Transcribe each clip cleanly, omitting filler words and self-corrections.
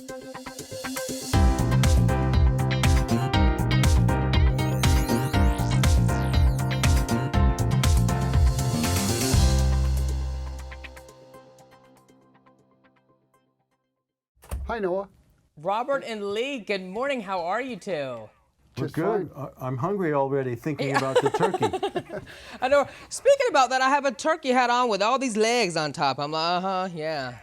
Hi, Noah. Robert and Lee, good morning. How are you two? We're good. I'm hungry already thinking about the turkey. I know. Speaking about that, I have a turkey hat on with all these legs on top. I'm like, yeah,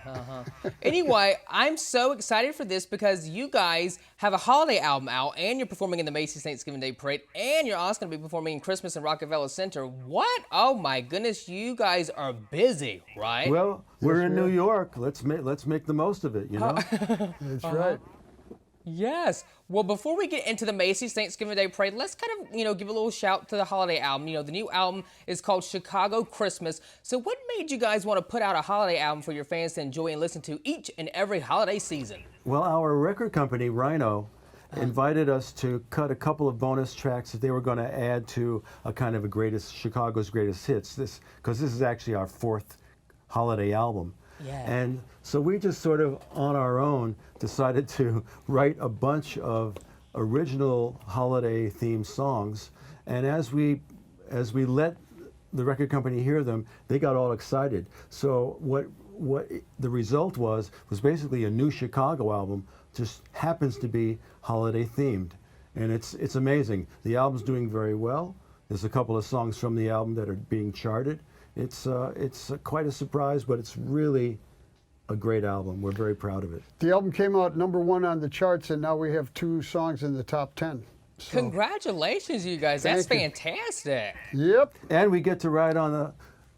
Anyway, I'm so excited for this because you guys have a holiday album out and you're performing in the Macy's Thanksgiving Day Parade and you're also going to be performing in Christmas in Rockefeller Center. What? Oh my goodness, you guys are busy, right? Well, we're in New York. Let's make the most of it, you know? That's right. Yes. Well, before we get into the Macy's Thanksgiving Day Parade, let's kind of, give a little shout to the holiday album. The new album is called Chicago Christmas. So what made you guys want to put out a holiday album for your fans to enjoy and listen to each and every holiday season? Well, our record company, Rhino, invited us to cut a couple of bonus tracks that they were going to add to a kind of Chicago's greatest hits. Because this is actually our fourth holiday album. Yeah. And so we just sort of on our own decided to write a bunch of original holiday themed songs. And as we let the record company hear them, they got all excited. So what the result was basically a new Chicago album, just happens to be holiday themed. And it's amazing. The album's doing very well. There's a couple of songs from the album that are being charted. It's quite a surprise, but it's really a great album. We're very proud of it. The album came out #1 on the charts, and now we have 2 songs in the top 10. So, congratulations, you guys. That's fantastic. Yep. And we get to ride on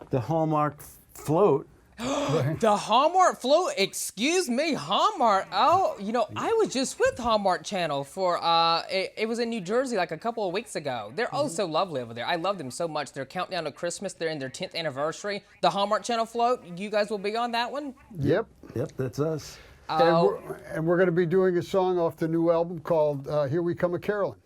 the Hallmark float. The Hallmark float, excuse me, Hallmark. Oh, I was just with Hallmark Channel for, it was in New Jersey like a couple of weeks ago. They're so lovely over there. I love them so much. They're countdown to Christmas. They're in their 10th anniversary. The Hallmark Channel float, you guys will be on that one? Yep. Yep, that's us. Oh. And we're going to be doing a song off the new album called Here We Come a Carolyn'.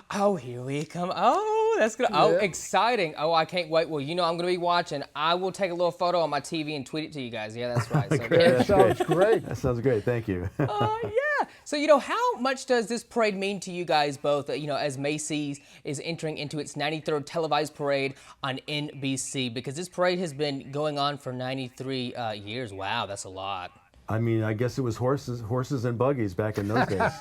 Oh, here we come. Oh, that's good. Oh, exciting. Oh, I can't wait. Well, I'm going to be watching. I will take a little photo on my TV and tweet it to you guys. Yeah, that's right. So, That sounds great. That sounds great. Thank you. Yeah. So, how much does this parade mean to you guys both, as Macy's is entering into its 93rd televised parade on NBC? Because this parade has been going on for 93 years. Wow, that's a lot. I mean, I guess it was horses and buggies back in those days.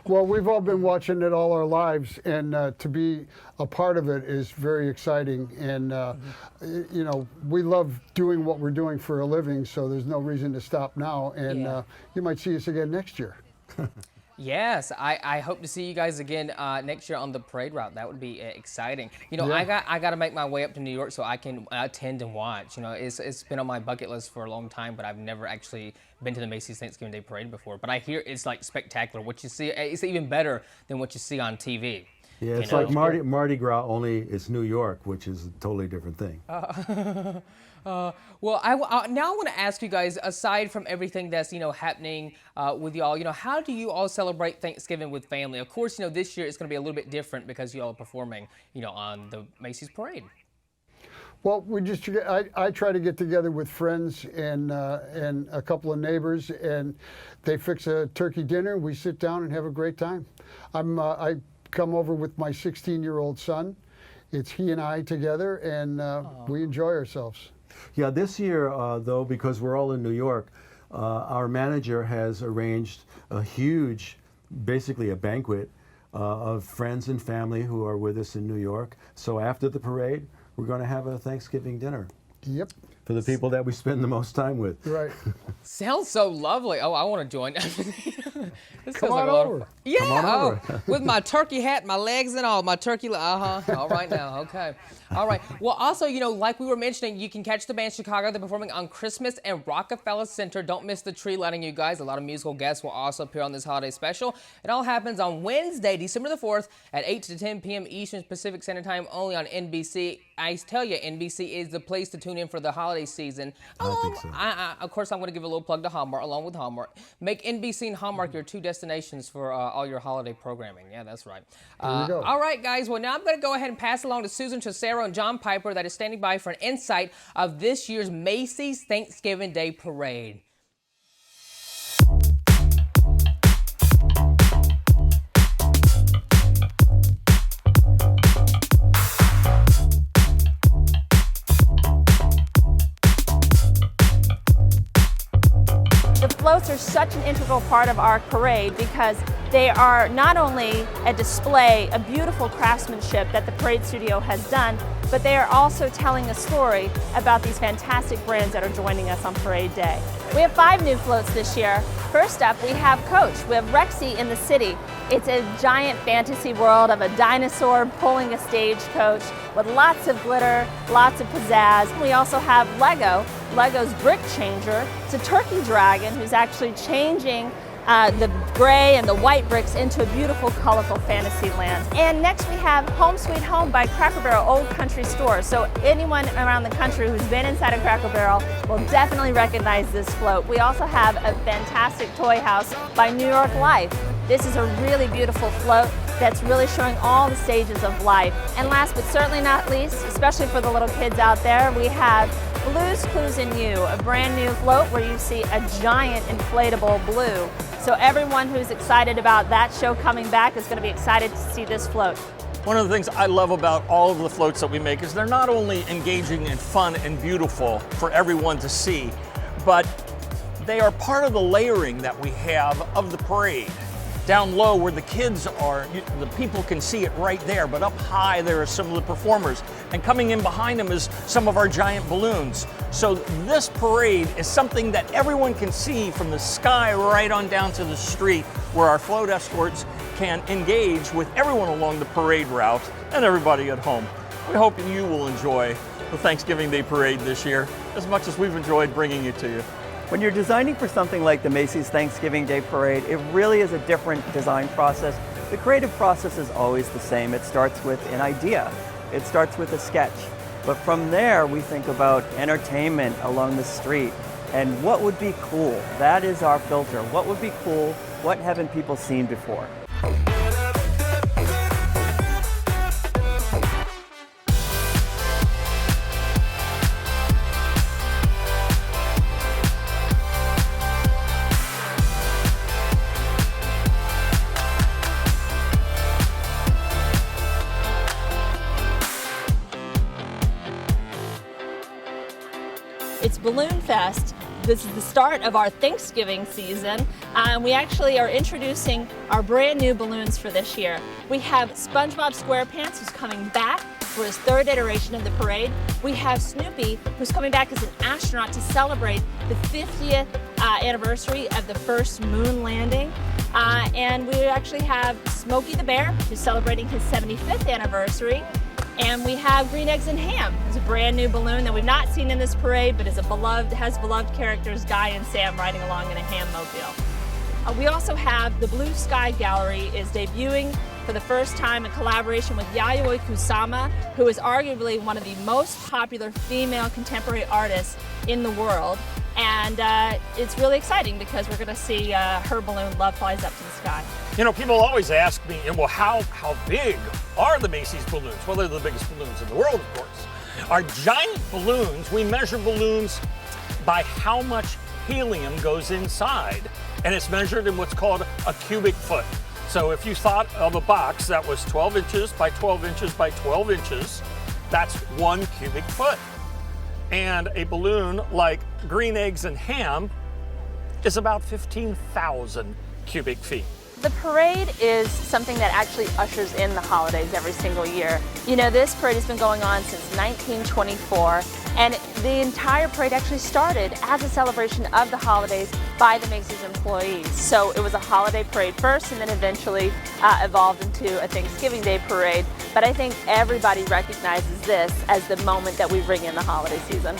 Well, we've all been watching it all our lives, and to be a part of it is very exciting. And, we love doing what we're doing for a living, so there's no reason to stop now. And you might see us again next year. Yes, I hope to see you guys again next year on the parade route. That would be exciting. I got to make my way up to New York so I can attend and watch. It's been on my bucket list for a long time, but I've never actually been to the Macy's Thanksgiving Day Parade before. But I hear it's like spectacular. What you see, it's even better than what you see on TV. Yeah, it's like Mardi Gras, only it's New York, which is a totally different thing. Well, now I want to ask you guys, aside from everything that's, happening with y'all, how do you all celebrate Thanksgiving with family? Of course, this year it's going to be a little bit different because you all are performing, on the Macy's Parade. Well, I try to get together with friends and a couple of neighbors, and they fix a turkey dinner. We sit down and have a great time. I come over with my 16-year-old son. It's he and I together, and we enjoy ourselves. Yeah, this year, though, because we're all in New York, our manager has arranged a huge, basically a banquet of friends and family who are with us in New York. So after the parade, we're going to have a Thanksgiving dinner. Yep. For the people that we spend the most time with. Right. Sounds so lovely. Oh, I want to join. Come on over. Yeah. Come on over. With my turkey hat, my legs and all, my turkey. All right now. Okay. All right. Well, also, like we were mentioning, you can catch the band Chicago. They're performing on Christmas and Rockefeller Center. Don't miss the tree lighting, you guys. A lot of musical guests will also appear on this holiday special. It all happens on Wednesday, December the 4th at 8 to 10 p.m. Eastern Pacific Standard Time, only on NBC. I tell you, NBC is the place to tune in for the holiday season. I think so. Of course, I'm going to give a little plug to Hallmark, along with Hallmark. Make NBC and Hallmark your 2 destinations for all your holiday programming. Yeah, that's right. There you go. All right, guys. Well, now I'm going to go ahead and pass along to Susan Tercero and John Piper, that is standing by for an insight of this year's Macy's Thanksgiving Day Parade. The floats are such an integral part of our parade because they are not only a display of beautiful craftsmanship that the Parade Studio has done, but they are also telling a story about these fantastic brands that are joining us on Parade Day. We have 5 new floats this year. First up, we have Coach. We have Rexy in the City. It's a giant fantasy world of a dinosaur pulling a stagecoach with lots of glitter, lots of pizzazz. We also have Lego, Lego's Brick Changer. It's a turkey dragon who's actually changing the gray and the white bricks into a beautiful, colorful fantasy land. And next we have Home Sweet Home by Cracker Barrel Old Country Store. So anyone around the country who's been inside a Cracker Barrel will definitely recognize this float. We also have a fantastic toy house by New York Life. This is a really beautiful float that's really showing all the stages of life. And last but certainly not least, especially for the little kids out there, we have Blue's Clues in You, a brand new float where you see a giant inflatable blue. So everyone who's excited about that show coming back is going to be excited to see this float. One of the things I love about all of the floats that we make is they're not only engaging and fun and beautiful for everyone to see, but they are part of the layering that we have of the parade. Down low where the kids are, the people can see it right there, but up high there are some of the performers. And coming in behind them is some of our giant balloons. So this parade is something that everyone can see from the sky right on down to the street, where our float escorts can engage with everyone along the parade route and everybody at home. We hope you will enjoy the Thanksgiving Day Parade this year as much as we've enjoyed bringing it to you. When you're designing for something like the Macy's Thanksgiving Day Parade, it really is a different design process. The creative process is always the same. It starts with an idea. It starts with a sketch. But from there, we think about entertainment along the street and what would be cool. That is our filter. What would be cool? What haven't people seen before? It's Balloon Fest. This is the start of our Thanksgiving season. We actually are introducing our brand new balloons for this year. We have SpongeBob SquarePants, who's coming back for his 3rd iteration of the parade. We have Snoopy, who's coming back as an astronaut to celebrate the 50th anniversary of the first moon landing. And we actually have Smokey the Bear, who's celebrating his 75th anniversary. And we have Green Eggs and Ham. It's a brand new balloon that we've not seen in this parade, but has beloved characters Guy and Sam riding along in a ham-mobile. We also have the Blue Sky Gallery is debuting for the first time in collaboration with Yayoi Kusama, who is arguably one of the most popular female contemporary artists in the world. And it's really exciting because we're going to see her balloon, Love Flies Up to the Sky. You know, people always ask me, well, how big are the Macy's balloons? Well, they're the biggest balloons in the world, of course. Our giant balloons, we measure balloons by how much helium goes inside, and it's measured in what's called a cubic foot. So if you thought of a box that was 12 inches by 12 inches by 12 inches, that's 1 cubic foot. And a balloon like Green Eggs and Ham is about 15,000 cubic feet. The parade is something that actually ushers in the holidays every single year. You know, this parade has been going on since 1924, and the entire parade actually started as a celebration of the holidays by the Macy's employees. So it was a holiday parade first, and then eventually evolved into a Thanksgiving Day parade. But I think everybody recognizes this as the moment that we bring in the holiday season.